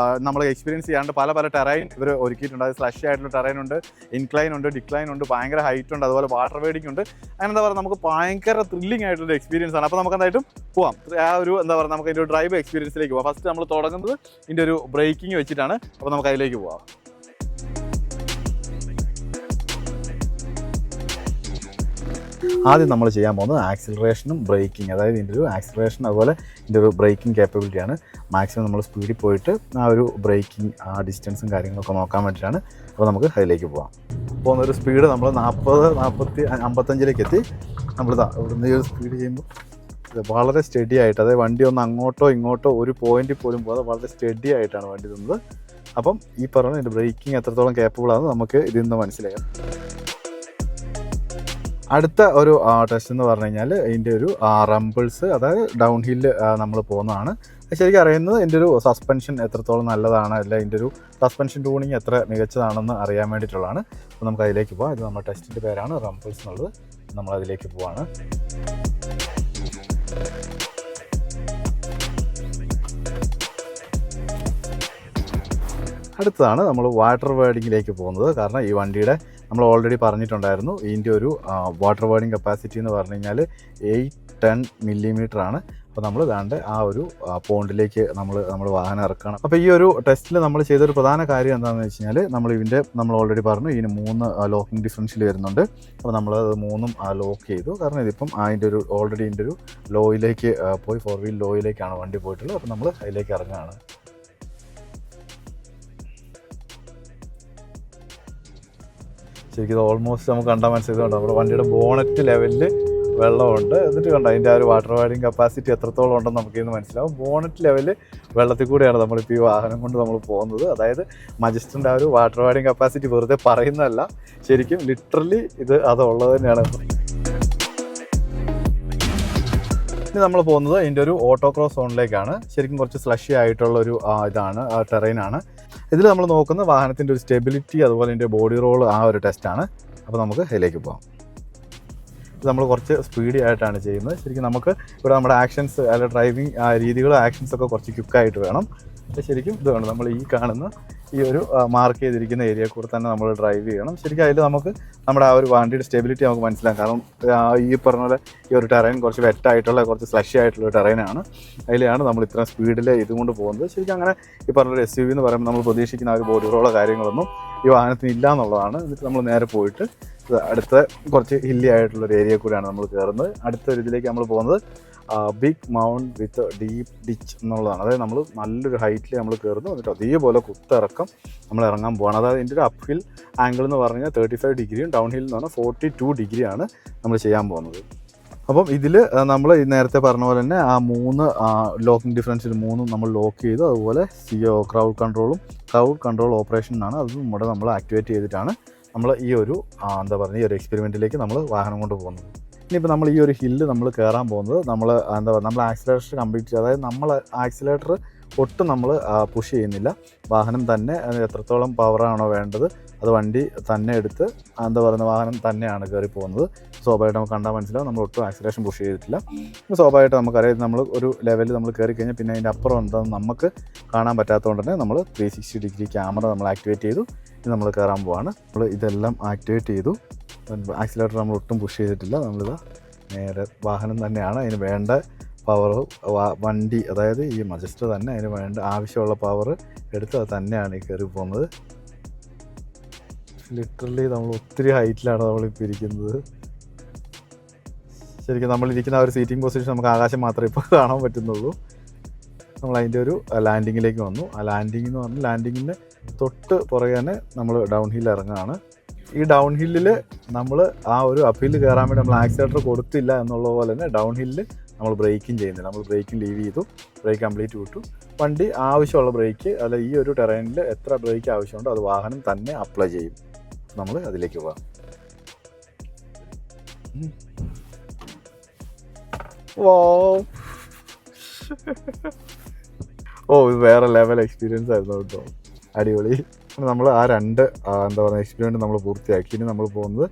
നമ്മൾ എക്സ്പീരിയൻസ് ചെയ്യാണ്ട് പല ടെറൈൻ ഇവർ ഒരുക്കിയിട്ടുണ്ട്. അത് സ്ലഷ് ആയിട്ടുള്ള ടെറൈൻ ഉണ്ട്, ഇൻക്ലൈൻ ഉണ്ട്, ഡിക്ലൈൻ ഉണ്ട്, ഭയങ്കര ഹൈറ്റ് ഉണ്ട്, അതുപോലെ വാട്ടർ വേഡിങ് ഉണ്ട്. അങ്ങനെ എന്താ പറയുക നമുക്ക് ഭയങ്കര ത്രില്ലിംഗ് ആയിട്ടുള്ള എക്സ്പീരിയൻസ് ആണ്. അപ്പോൾ നമുക്ക് എന്തായിട്ടും പോവാം. ആ ഒരു എന്താ പറയുക നമുക്ക് ഇതിൻ്റെ ഒരു ഡ്രൈവ് എക്സ്പീരിയൻസിലേക്ക് പോകാം. ഫസ്റ്റ് നമ്മൾ തുടങ്ങുന്നത് ഇതിൻ്റെ ഒരു ബ്രേക്കിംഗ് വെച്ചിട്ടാണ്. അപ്പോൾ നമുക്ക് അതിലേക്ക് പോകാം. ആദ്യം നമ്മൾ ചെയ്യാൻ പോകുന്നത് ആക്സിലറേഷനും ബ്രേക്കിംഗ്, അതായത് ഇതിൻ്റെ ഒരു ആക്സിലറേഷൻ അതുപോലെ ഇതിൻ്റെ ഒരു ബ്രേക്കിംഗ് കേപ്പബിലിറ്റിയാണ്. മാക്സിമം നമ്മൾ സ്പീഡിൽ പോയിട്ട് ആ ഒരു ബ്രേക്കിംഗ് ആ ഡിസ്റ്റൻസും കാര്യങ്ങളൊക്കെ നോക്കാൻ വേണ്ടിയിട്ടാണ്. അപ്പോൾ നമുക്ക് അതിലേക്ക് പോകാം. പോകുന്നൊരു സ്പീഡ് നമ്മൾ 40-55 എത്തി. നമ്മളിതാ ഇവിടുന്ന് ഈ ഒരു സ്പീഡ് ചെയ്യുമ്പോൾ വളരെ സ്റ്റഡി ആയിട്ട്, അതായത് വണ്ടി ഒന്ന് അങ്ങോട്ടോ ഇങ്ങോട്ടോ ഒരു പോയിന്റിൽ പോലും പോകാതെ വളരെ സ്റ്റഡി ആയിട്ടാണ് വണ്ടി നിന്നത്. അപ്പം ഈ പറഞ്ഞ ഇതിൻ്റെ ബ്രേക്കിംഗ് എത്രത്തോളം കേപ്പബിളാണെന്ന് നമുക്ക് ഇതിൽ നിന്ന് മനസ്സിലാക്കാം. അടുത്ത ഒരു ടെസ്റ്റ് എന്ന് പറഞ്ഞു കഴിഞ്ഞാൽ ഇതിൻ്റെ ഒരു റംബിൾസ്, അതായത് ഡൗൺ ഹില്ല് നമ്മൾ പോകുന്നതാണ്. ശരിക്കും അറിയുന്നത് ഇതിൻ്റെ ഒരു സസ്പെൻഷൻ എത്രത്തോളം നല്ലതാണ്, അല്ല ഇതിൻ്റെ ഒരു സസ്പെൻഷൻ ട്യൂണിങ് എത്ര മികച്ചതാണെന്ന് അറിയാൻ വേണ്ടിയിട്ടുള്ളതാണ്. അപ്പോൾ നമുക്ക് അതിലേക്ക് പോകാം. ഇത് നമ്മുടെ ടെസ്റ്റിൻ്റെ പേരാണ് റംബിൾസ് എന്നുള്ളത്. നമ്മൾ അതിലേക്ക് പോവാണ്. അടുത്തതാണ് നമ്മൾ വാട്ടർ വേർഡിങ്ങിലേക്ക് പോകുന്നത്. കാരണം ഈ വണ്ടിയുടെ നമ്മൾ ഓൾറെഡി പറഞ്ഞിട്ടുണ്ടായിരുന്നു ഇതിൻ്റെ ഒരു വാട്ടർ വേർഡിങ് കപ്പാസിറ്റി എന്ന് പറഞ്ഞു കഴിഞ്ഞാൽ 8-10 മില്ലിമീറ്ററാണ്. അപ്പോൾ നമ്മൾ ദാണ്ട് ആ ഒരു പോണ്ടിലേക്ക് നമ്മൾ വാഹനം ഇറക്കണം. അപ്പോൾ ഈ ഒരു ടെസ്റ്റിൽ നമ്മൾ ചെയ്തൊരു പ്രധാന കാര്യം എന്താണെന്ന് വെച്ച് കഴിഞ്ഞാൽ നമ്മൾ ഓൾറെഡി പറഞ്ഞു ഇതിന് 3 ലോക്കിംഗ് ഡിഫറൻഷ്യൽ വരുന്നുണ്ട്. അപ്പോൾ നമ്മളത് 3ഉം ലോക്ക് ചെയ്തു. കാരണം ഇതിപ്പം അതിൻ്റെ ഒരു ഓൾറെഡി ഇതിൻ്റെ ഒരു ലോയിലേക്ക് പോയി 4 വീൽ ലോയിലേക്കാണ് വണ്ടി പോയിട്ടുള്ളത്. അപ്പോൾ നമ്മൾ അതിലേക്ക് ഇറങ്ങുകയാണ്. ശരിക്കും ഇത് ഓൾമോസ്റ്റ് നമുക്ക് കണ്ടാൽ മനസ്സിലാക്കുന്നുണ്ട് നമ്മുടെ വണ്ടിയുടെ ബോണറ്റ് ലെവലിൽ വെള്ളമുണ്ട്. എന്നിട്ട് കണ്ടോ അതിൻ്റെ ആ ഒരു വാട്ടർ വാഡിങ് കപ്പാസിറ്റി എത്രത്തോളം ഉണ്ടെന്ന് നമുക്കിന്ന് മനസ്സിലാവും. ബോണറ്റ് ലെവലിൽ വെള്ളത്തിൽ കൂടെയാണ് നമ്മളിപ്പോൾ ഈ വാഹനം കൊണ്ട് നമ്മൾ പോകുന്നത്. അതായത് മജസ്റ്ററിൻ്റെ ആ ഒരു വാട്ടർ വാഡിങ് കപ്പാസിറ്റി വെറുതെ പറയുന്നതല്ല, ശരിക്കും ലിറ്ററലി ഇത് അതുള്ളത് തന്നെയാണ്. ഇനി നമ്മൾ പോകുന്നത് ഇതിൻ്റെ ഒരു ഓട്ടോക്രോസ് സോണിലേക്കാണ്. ശരിക്കും കുറച്ച് സ്ലഷി ആയിട്ടുള്ളൊരു ഇതാണ് ടെറൈനാണ്. ഇതിൽ നമ്മൾ നോക്കുന്ന വാഹനത്തിൻ്റെ ഒരു സ്റ്റെബിലിറ്റി അതുപോലെ ഇതിൻ്റെ ബോഡി റോൾ ആ ഒരു ടെസ്റ്റാണ്. അപ്പോൾ നമുക്ക് അതിലേക്ക് പോകാം. ഇത് നമ്മൾ കുറച്ച് സ്പീഡി ആയിട്ടാണ് ചെയ്യുന്നത്. ശരിക്കും നമുക്ക് ഇവിടെ നമ്മുടെ ആക്ഷൻസ് അല്ല ഡ്രൈവിംഗ് രീതികളും ആക്ഷൻസൊക്കെ കുറച്ച് ക്വിക്കായിട്ട് വേണം. ശരിക്കും ഇത് വേണം നമ്മൾ ഈ കാണുന്ന ഈ ഒരു മാർക്ക് ചെയ്തിരിക്കുന്ന ഏരിയ കൂടെ തന്നെ നമ്മൾ ഡ്രൈവ് ചെയ്യണം. ശരിക്കും അതിൽ നമുക്ക് നമ്മുടെ ആ ഒരു വണ്ടിയുടെ സ്റ്റെബിലിറ്റി നമുക്ക് മനസ്സിലാക്കാം. കാരണം ഈ പറഞ്ഞ പോലെ ഈ ഒരു ടെറൈൻ കുറച്ച് വെറ്റായിട്ടുള്ള കുറച്ച് സ്ലഷി ആയിട്ടുള്ള ടെറൈനാണ്. അതിലാണ് നമ്മൾ ഇത്ര സ്പീഡിൽ ഇതുകൊണ്ട് പോകുന്നത്. ശരിക്കും അങ്ങനെ ഈ പറഞ്ഞൊരു SUV എന്ന് പറയുമ്പോൾ നമ്മൾ പ്രതീക്ഷിക്കുന്ന ആ ഒരു ബോഡി റോളോ കാര്യങ്ങളൊന്നും ഈ വാഹനത്തിന് ഇല്ല എന്നുള്ളതാണ്. എന്നിട്ട് നമ്മൾ നേരെ പോയിട്ട് അടുത്ത കുറച്ച് ഹില്ലി ആയിട്ടുള്ളൊരു ഏരിയ കൂടെയാണ് നമ്മൾ കയറുന്നത്. അടുത്തൊരു ഇതിലേക്ക് നമ്മൾ പോകുന്നത് big mound with deep ditch എന്നുള്ളതാണ്. അതായത് നമ്മൾ നല്ലൊരു ഹൈറ്റിൽ നമ്മൾ കയറുന്നു, എന്നിട്ട് അതേപോലെ കുത്തിറക്കം നമ്മൾ ഇറങ്ങാൻ പോവാണ്. അതായത് ഇതിൻ്റെ ഒരു അപ്പ് ഹിൽ ആംഗിൾ എന്ന് പറഞ്ഞു കഴിഞ്ഞാൽ 35 ഡിഗ്രിയും ഡൗൺ ഹിൽ എന്ന് പറഞ്ഞാൽ 42 ഡിഗ്രിയാണ് നമ്മൾ ചെയ്യാൻ പോകുന്നത്. അപ്പം ഇതിൽ നമ്മൾ നേരത്തെ പറഞ്ഞ പോലെ തന്നെ ആ 3 ലോക്കിംഗ് ഡിഫറൻസിൽ 3ഉം നമ്മൾ ലോക്ക് ചെയ്തു. അതുപോലെ ക്രൗഡ് കൺട്രോൾ ഓപ്പറേഷൻ എന്നാണ്. അത് നമ്മൾ ആക്ടിവേറ്റ് ചെയ്തിട്ടാണ് നമ്മൾ ഈ ഒരു എന്താ പറയുക ഈ ഒരു എക്സ്പെരിമെൻറ്റിലേക്ക് നമ്മൾ വാഹനം കൊണ്ട് പോകുന്നത്. ഇനിയിപ്പോൾ നമ്മൾ ഈ ഒരു ഹില്ല് നമ്മൾ കയറാൻ പോകുന്നത് നമ്മൾ എന്താ പറയുക നമ്മൾ ആക്സിലേറ്റർ കംപ്ലീറ്റ്, അതായത് നമ്മൾ ആക്സിലേറ്റർ ഒട്ടും നമ്മൾ പുഷ് ചെയ്യുന്നില്ല. വാഹനം തന്നെ എത്രത്തോളം പവറാണോ വേണ്ടത് അത് വണ്ടി തന്നെ എടുത്ത് എന്താ പറയുക വാഹനം തന്നെയാണ് കയറി പോകുന്നത്. സ്വാഭാവികമായിട്ട് നമുക്ക് കണ്ടാൽ മനസ്സിലാവും നമ്മൾ ഒട്ടും ആക്സിലേഷൻ പുഷ് ചെയ്തിട്ടില്ല. സ്വാഭാവികമായിട്ട് നമുക്കറിയാം നമ്മൾ ഒരു ലെവലിൽ നമ്മൾ കയറി കഴിഞ്ഞാൽ പിന്നെ അതിൻ്റെ അപ്പുറം എന്താണെന്ന് നമുക്ക് കാണാൻ പറ്റാത്തതുകൊണ്ട് തന്നെ നമ്മൾ 360 ഡിഗ്രി ക്യാമറ നമ്മൾ ആക്ടിവേറ്റ് ചെയ്തു. ഇത് നമ്മൾ കയറാൻ പോവാണ്. നമ്മൾ ഇതെല്ലാം ആക്ടിവേറ്റ് ചെയ്തു. ആക്സിലേറ്റർ നമ്മൾ ഒട്ടും പുഷ് ചെയ്തിട്ടില്ല. നമ്മളിത് നേരെ വാഹനം തന്നെയാണ് അതിന് വേണ്ട പവർ വണ്ടി, അതായത് ഈ മജസ്റ്റർ തന്നെ അതിന് വേണ്ട ആവശ്യമുള്ള പവർ എടുത്ത് അത് തന്നെയാണ് ഈ കയറി പോകുന്നത്. ലിറ്ററലി നമ്മൾ ഒത്തിരി ഹൈറ്റിലാണ് നമ്മളിപ്പോൾ ഇരിക്കുന്നത്. ശരിക്കും നമ്മളിരിക്കുന്ന ആ ഒരു സീറ്റിംഗ് പൊസിഷൻ നമുക്ക് ആകാശം മാത്രമേ ഇപ്പോൾ കാണാൻ പറ്റുന്നുള്ളൂ. നമ്മൾ അതിൻ്റെ ഒരു ലാൻഡിങ്ങിലേക്ക് വന്നു. ആ ലാൻഡിങ് എന്ന് പറഞ്ഞാൽ ലാൻഡിങ്ങിൻ്റെ തൊട്ട് പുറകെ തന്നെ നമ്മൾ ഡൗൺ ഹിൽ ഇറങ്ങുകയാണ്. ഈ ഡൗൺ ഹില്ലിൽ നമ്മൾ ആ ഒരു അപ്പീൽ കയറാൻ വേണ്ടി നമ്മൾ ആക്സിലേറ്റർ കൊടുത്തില്ല എന്നുള്ള പോലെ തന്നെ ഡൗൺ ഹില്ലിൽ നമ്മൾ ബ്രേക്കിംഗ് ചെയ്യുന്നില്ല. നമ്മൾ ബ്രേക്കിംഗ് ലീവ് ചെയ്തു, ബ്രേക്ക് കംപ്ലീറ്റ് വിട്ടു. വണ്ടി ആവശ്യമുള്ള ബ്രേക്ക് അല്ല ഈ ഒരു ടെറൈനിൽ എത്ര ബ്രേക്ക് ആവശ്യമുണ്ടോ അത് വാഹനം തന്നെ അപ്ലൈ ചെയ്യും. നമ്മൾ അതിലേക്ക് പോകാം. ഇത് വേറെ ലെവൽ എക്സ്പീരിയൻസ് ആയിരുന്നു കേട്ടോ, അടിപൊളി. നമ്മൾ ആ രണ്ട് എന്താ പറയുക എക്സ്പീരിയൻസ് നമ്മൾ പൂർത്തിയാക്കി. ഇനി നമ്മൾ പോകുന്നത്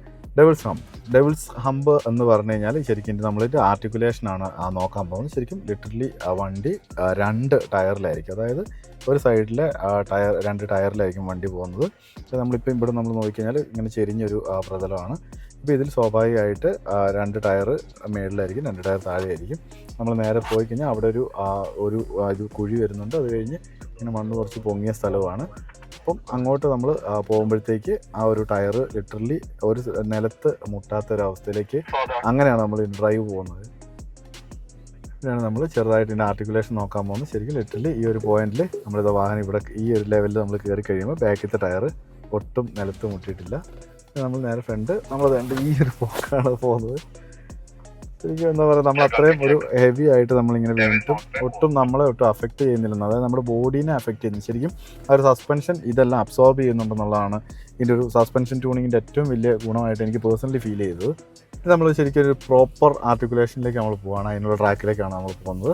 ഡെവിൾസ് ഹമ്പ് എന്ന് പറഞ്ഞു കഴിഞ്ഞാൽ ശരിക്കും നമ്മളിട്ട് ആർട്ടിക്കുലേഷനാണ് നോക്കാൻ പോകുന്നത്. ശരിക്കും ലിറ്ററലി വണ്ടി രണ്ട് ടയറിലായിരിക്കും, അതായത് ഒരു സൈഡിലെ രണ്ട് ടയറിലായിരിക്കും വണ്ടി പോകുന്നത്. നമ്മളിപ്പോൾ ഇവിടെ നമ്മൾ നോക്കിക്കഴിഞ്ഞാൽ ഇങ്ങനെ ചെരിഞ്ഞൊരു പ്രതലമാണ്. ഇപ്പോൾ ഇതിൽ സ്വാഭാവികമായിട്ട് രണ്ട് ടയർ മേളിലായിരിക്കും, രണ്ട് ടയർ താഴെയായിരിക്കും. നമ്മൾ നേരെ പോയി കഴിഞ്ഞാൽ അവിടെ ഒരു കുഴി വരുന്നുണ്ട്. അത് കഴിഞ്ഞ് ഇങ്ങനെ മണ്ണ് കുറച്ച് പൊങ്ങിയ സ്ഥലമാണ്. അപ്പം അങ്ങോട്ട് നമ്മൾ പോകുമ്പോഴത്തേക്ക് ആ ഒരു ടയർ ലിറ്ററലി ഒരു നിലത്ത് മുട്ടാത്തൊരവസ്ഥയിലേക്ക് അങ്ങനെയാണ് നമ്മൾ ഡ്രൈവ് പോകുന്നത്. ഇതിനാണ് നമ്മൾ ചെറുതായിട്ട് ഇതിൻ്റെ ആർട്ടിക്കുലേഷൻ നോക്കാൻ പോകുന്നത്. ശരിക്കും ലിറ്ററലി ഈ ഒരു പോയിന്റിൽ നമ്മളിത് വാഹനം ഇവിടെ ഈ ഒരു ലെവലിൽ നമ്മൾ കയറി കഴിയുമ്പോൾ ബാക്കിലത്തെ ടയർ ഒട്ടും നിലത്ത് മുട്ടിയിട്ടില്ല. നമ്മൾ നേരെ ഫ്രണ്ട് നമ്മൾ വേണ്ട ഈ ഒരു പോക്കാണ് പോകുന്നത്. ശരിക്കും എന്താ പറയുക, നമ്മൾ അത്രയും ഒരു ഹെവി ആയിട്ട് നമ്മളിങ്ങനെ വീണിട്ടും ഒട്ടും നമ്മളെ ഒട്ടും അഫക്റ്റ് ചെയ്യുന്നില്ലെന്ന്, അതായത് നമ്മുടെ ബോഡീനെ അഫക്റ്റ് ചെയ്യുന്നു. ശരിക്കും ആ ഒരു സസ്പെൻഷൻ ഇതെല്ലാം അബ്സോർബ് ചെയ്യുന്നുണ്ടെന്നുള്ളതാണ് ഇതിൻ്റെ ഒരു സസ്പെൻഷൻ ട്യൂണിങ്ങിൻ്റെ ഏറ്റവും വലിയ ഗുണമായിട്ട് എനിക്ക് പേഴ്സണലി ഫീൽ ചെയ്തത്. ഇത് നമ്മൾ ശരിക്കും ഒരു പ്രോപ്പർ ആർട്ടിക്കുലേഷനിലേക്ക് നമ്മൾ പോവുകയാണ്, അതിനുള്ള ട്രാക്കിലേക്കാണ് നമ്മൾ പോകുന്നത്.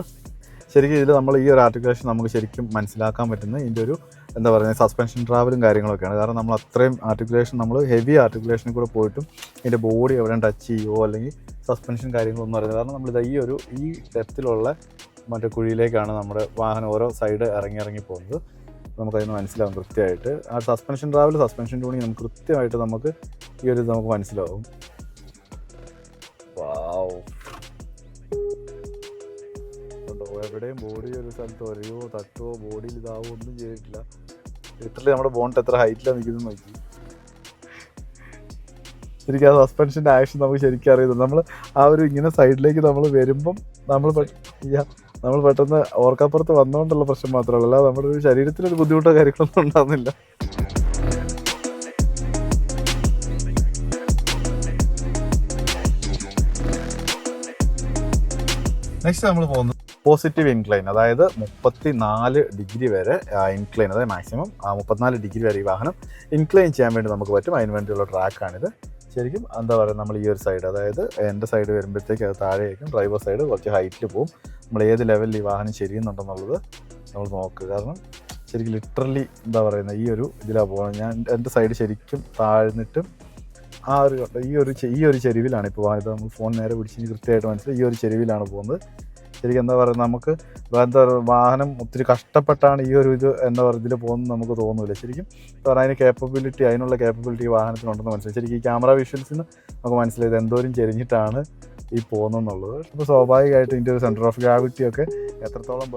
ശരിക്കും ഇതിൽ നമ്മൾ ഈ ഒരു ആർട്ടിക്കുലേഷൻ നമുക്ക് ശരിക്കും മനസ്സിലാക്കാൻ പറ്റുന്നത് ഇതിൻ്റെ ഒരു എന്താ പറയുക സസ്പെൻഷൻ ട്രാവലും കാര്യങ്ങളൊക്കെയാണ്. കാരണം നമ്മൾ അത്രയും ആർട്ടിക്കുലേഷൻ നമ്മൾ ഹെവി ആർട്ടിക്കുലേഷനിൽ കൂടെ പോയിട്ടും ഇതിൻ്റെ ബോഡി എവിടെയും ടച്ച് ചെയ്യുമോ അല്ലെങ്കിൽ സസ്പെൻഷൻ കാര്യങ്ങളൊന്നും അറിയുന്നത്. കാരണം നമ്മളിത് ഈ ഡെപ്തിലുള്ള മറ്റേ കുഴിയിലേക്കാണ് നമ്മുടെ വാഹനം ഓരോ സൈഡ് ഇറങ്ങി പോകുന്നത്. നമുക്കതിന് മനസ്സിലാവും കൃത്യമായിട്ട്. ആ സസ്പെൻഷൻ ട്രാവൽ സസ്പെൻഷൻ ട്യൂണിങ് നമുക്ക് കൃത്യമായിട്ട് നമുക്ക് ഈ ഒരു നമുക്ക് മനസ്സിലാവും. എവിടെയും ബോഡി ഒരു സ്ഥലത്ത് ഒരയോ തട്ടുവോ ബോഡിയിൽ ഇതാവോ ഒന്നും ചെയ്തിട്ടില്ല. ലിറ്ററലി നമ്മുടെ ബോണ്ട് എത്ര ഹൈറ്റിലാണ് നിൽക്കുന്നത് നോക്കി. ശരിക്കും ആ സസ്പെൻഷൻ്റെ ആക്ഷൻ നമുക്ക് ശരിക്കും അറിയുന്നത്. നമ്മൾ ആ ഒരു ഇങ്ങനെ സൈഡിലേക്ക് നമ്മൾ വരുമ്പം നമ്മൾ പെട്ടെന്ന് ഓർക്കപ്പുറത്ത് വന്നുകൊണ്ടുള്ള പ്രശ്നം മാത്രമല്ല, അല്ലാതെ നമ്മുടെ ഒരു ശരീരത്തിലൊരു ബുദ്ധിമുട്ടോ കാര്യങ്ങളൊന്നും ഉണ്ടാകുന്നില്ല. നെക്സ്റ്റ് നമ്മൾ പോകുന്നത് പോസിറ്റീവ് ഇൻക്ലൈൻ, അതായത് 34 ഡിഗ്രി വരെ ഇൻക്ലൈൻ, അതായത് മാക്സിമം 34 ഡിഗ്രി വരെ ഈ വാഹനം ഇൻക്ലൈൻ ചെയ്യാൻ വേണ്ടി നമുക്ക് പറ്റും. അതിന് വേണ്ടിയുള്ള ട്രാക്കാണിത്. ശരിക്കും എന്താ പറയുക, നമ്മൾ ഈ ഒരു സൈഡ്, അതായത് എൻ്റെ സൈഡ് വരുമ്പോഴത്തേക്ക് അത് താഴെയായിരിക്കും, ഡ്രൈവർ സൈഡ് കുറച്ച് ഹൈറ്റിൽ പോകും. നമ്മൾ ഏത് ലെവലിൽ ഈ വാഹനം ശരിയുന്നുണ്ടെന്നുള്ളത് നമ്മൾ നോക്കുക. കാരണം ശരിക്കും ലിറ്ററലി എന്താ പറയുന്നത് ഈ ഒരു ഇതിലാണ് പോകുന്നത്. ഞാൻ എൻ്റെ സൈഡ് ശരിക്കും താഴ്ന്നിട്ടും ആ ഈ ഒരു ചെരുവിലാണ് ഇപ്പോൾ ഇത് നമ്മൾ ഫോൺ നേരെ പിടിച്ച് കൃത്യമായിട്ട് മനസ്സിലായി ഈ ഒരു ചെരുവിലാണ് പോകുന്നത്. ശരിക്കും എന്താ പറയുക, നമുക്ക് എന്താ പറയുക വാഹനം ഒത്തിരി കഷ്ടപ്പെട്ടാണ് ഈ ഒരു എന്താ പറയുക ഇതിൽ പോകുന്നത് നമുക്ക് തോന്നില്ല. ശരിക്കും അതിനുള്ള കേപ്പബിലിറ്റി വാഹനത്തിനുണ്ടെന്ന് മനസ്സിലായി. ശരിക്കും ഈ ക്യാമറ വിഷ്വൽസിൽ നിന്ന് നമുക്ക് മനസ്സിലായത് എന്തോരം ചെരിഞ്ഞിട്ടാണ് ഈ പോകുന്നതെന്നുള്ളത്. അപ്പോൾ സ്വാഭാവികമായിട്ട് ഇതിൻ്റെ ഒരു സെൻറ്റർ ഓഫ് ഗ്രാവിറ്റി ഒക്കെ എത്രത്തോളം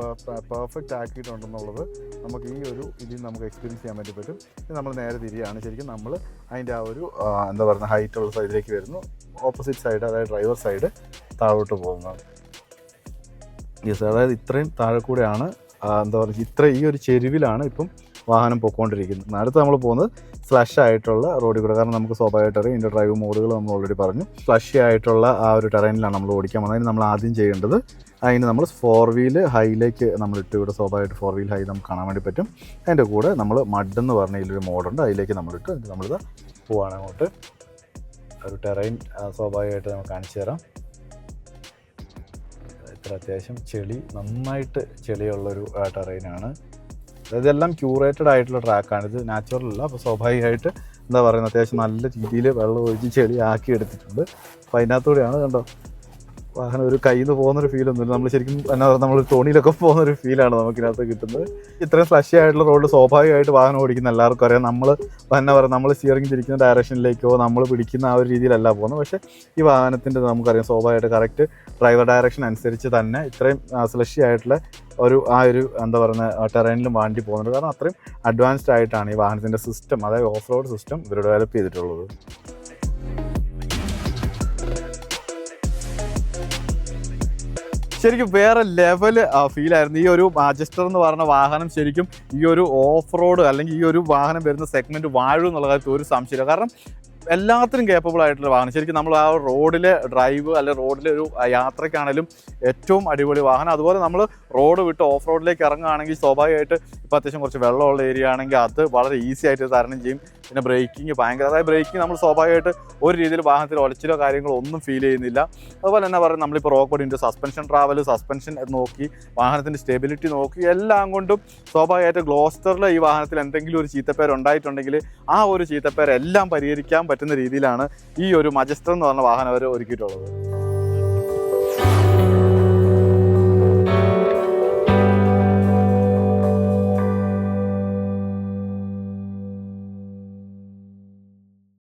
പെർഫെക്റ്റ് ആക്കിയിട്ടുണ്ടെന്നുള്ളത് നമുക്ക് ഈ ഒരു ഇതിൽ നമുക്ക് എക്സ്പീരിയൻസ് ചെയ്യാൻ വേണ്ടി പറ്റും. ഇത് നമ്മൾ നേരെ തിരിയാണ്. ശരിക്കും നമ്മൾ അതിൻ്റെ ആ ഒരു എന്താ പറയുക ഹൈറ്റുള്ള സൈഡിലേക്ക് വരുന്നു. ഓപ്പോസിറ്റ് സൈഡ്, അതായത് ഡ്രൈവർ സൈഡ് താഴോട്ട് പോകുന്നത്. യെസ്, അതായത് ഇത്രയും താഴെ കൂടെയാണ് എന്താ പറയുക ഈ ഒരു ചെരുവിലാണ് ഇപ്പം വാഹനം പോയിക്കൊണ്ടിരിക്കുന്നത്. അടുത്ത് നമ്മൾ പോകുന്നത് ഫ്ലഷ് ആയിട്ടുള്ള റോഡിൽ കൂടെ. കാരണം നമുക്ക് സ്വാഭാവികമായിട്ട് അറിയാം ഇതിൻ്റെ ഡ്രൈവ് മോഡുകൾ നമ്മൾ ഓൾറെഡി പറഞ്ഞു. ഫ്ലഷ് ആയിട്ടുള്ള ആ ഒരു ടെറൈനിലാണ് നമ്മൾ ഓടിക്കാൻ പോകുന്നത്. അതിന് നമ്മൾ ആദ്യം ചെയ്യേണ്ടത് നമ്മൾ 4 വീൽ ഹൈയിലേക്ക് നമ്മളിട്ട് ഇവിടെ സ്വാഭാവികമായിട്ട് 4 വീൽ ഹൈ നമുക്ക് കാണാൻ വേണ്ടി പറ്റും. അതിൻ്റെ കൂടെ നമ്മൾ മഡെന്ന് പറഞ്ഞ ഇതിലൊരു മോഡുണ്ട്, അതിലേക്ക് നമ്മളിട്ട് നമ്മളിത് പോവാണ് അങ്ങോട്ട്. ഒരു ടെറൈൻ സ്വാഭാവികമായിട്ട് നമുക്ക് കാണിച്ചു തരാം. അത്യാവശ്യം നന്നായിട്ട് ചെളിയുള്ളൊരു ടെറൈനാണ്. ഇതെല്ലാം ക്യൂറേറ്റഡ് ആയിട്ടുള്ള ട്രാക്കാണ്, ഇത് നാച്ചുറൽ അല്ല. അപ്പോൾ സ്വാഭാവികമായിട്ട് എന്താ പറയുന്നത് അത്യാവശ്യം നല്ല രീതിയിൽ വെള്ളം ഒഴിച്ച് ചെളി ആക്കി എടുത്തിട്ടുണ്ട്. അപ്പോൾ അതിനകത്തൂടെയാണ് കണ്ടോ വാഹനം ഒരു കയ്യിൽ നിന്ന് പോകുന്നൊരു ഫീലൊന്നുമില്ല. നമ്മൾ ശരിക്കും എന്നാ പറയുക നമ്മൾ തോണിയിലൊക്കെ പോകുന്നൊരു ഫീലാണ് നമുക്കിനകത്ത് കിട്ടുന്നത്. ഇത്രയും ഫ്ലഷി ആയിട്ടുള്ള റോഡിൽ സ്വാഭാവികമായിട്ട് വാഹനം ഓടിക്കുന്ന എല്ലാവർക്കും അറിയാം നമ്മൾ എന്നാ പറയുക നമ്മൾ സ്റ്റിയറിംഗ് തിരിക്കുന്ന ഡയറക്ഷനിലേക്കോ നമ്മൾ പിടിക്കുന്ന ആ ഒരു രീതിയിലല്ല പോകുന്നത്. പക്ഷേ ഈ വാഹനത്തിൻ്റെ നമുക്കറിയാം സ്വാഭാവികമായിട്ട് കറക്റ്റ് ഡ്രൈവർ ഡയറക്ഷൻ അനുസരിച്ച് തന്നെ ഇത്രയും സ്ലഷി ആയിട്ടുള്ള ആ ഒരു എന്താ പറയുക ടെറൈനിലും വണ്ടി പോകുന്നുണ്ട്. കാരണം അത്രയും അഡ്വാൻസ്ഡ് ആയിട്ടാണ് ഈ വാഹനത്തിൻ്റെ സിസ്റ്റം, അതായത് ഓഫ് റോഡ് സിസ്റ്റം ഇവർ ഡെവലപ്പ് ചെയ്തിട്ടുള്ളത്. ശരിക്കും വേറെ ലെവൽ ഫീലായിരുന്നു ഈ ഒരു മാജസ്റ്റർ എന്ന് പറഞ്ഞ വാഹനം. ശരിക്കും ഈ ഒരു ഓഫ് റോഡ് അല്ലെങ്കിൽ ഈ ഒരു വാഹനം വരുന്ന സെഗ്മെൻറ്റ് വാഴും എന്നുള്ള കാര്യത്തിൽ ഒരു സംശയമില്ല. കാരണം എല്ലാത്തിനും കേപ്പബിൾ ആയിട്ടുള്ള വാഹനം. ശരിക്കും നമ്മൾ ആ റോഡിലെ ഡ്രൈവ് അല്ലെ റോഡിലെ ഒരു യാത്രയ്ക്കാണെങ്കിലും ഏറ്റവും അടിപൊളി വാഹനം. അതുപോലെ നമ്മൾ റോഡ് വിട്ട് ഓഫ് റോഡിലേക്ക് ഇറങ്ങുകയാണെങ്കിൽ സ്വാഭാവികമായിട്ട് ഇപ്പോൾ അത്യാവശ്യം കുറച്ച് വെള്ളമുള്ള ഏരിയ ആണെങ്കിൽ അത് വളരെ ഈസി ആയിട്ട് തരണം ചെയ്യും. പിന്നെ ബ്രേക്കിംഗ് ഭയങ്കര, അതായത് ബ്രേക്കിംഗ് നമ്മൾ സ്വാഭാവികമായിട്ട് ഒരു രീതിയിൽ വാഹനത്തിൽ ഒലച്ചിലോ കാര്യങ്ങളോ ഒന്നും ഫീൽ ചെയ്യുന്നില്ല. അതുപോലെ തന്നെ പറയുന്നത് നമ്മളിപ്പോൾ റോക്ക് ബോഡിൻ്റെ സസ്പെൻഷൻ ട്രാവൽ, സസ്പെൻഷൻ നോക്കി, വാഹനത്തിൻ്റെ സ്റ്റെബിലിറ്റി നോക്കി, എല്ലാം കൊണ്ടും സ്വാഭാവികമായിട്ട് ഗ്ലോസ്റ്ററിൽ ഈ വാഹനത്തിൽ എന്തെങ്കിലും ഒരു ചീത്തപ്പേര് ഉണ്ടായിട്ടുണ്ടെങ്കിൽ ആ ഒരു ചീത്തപ്പേരെല്ലാം പരിഹരിക്കാൻ പറ്റുന്ന രീതിയിലാണ് ഈ ഒരു മജസ്റ്റർ എന്ന് പറഞ്ഞ വാഹനം അവർ ഒരുക്കിയിട്ടുള്ളത്.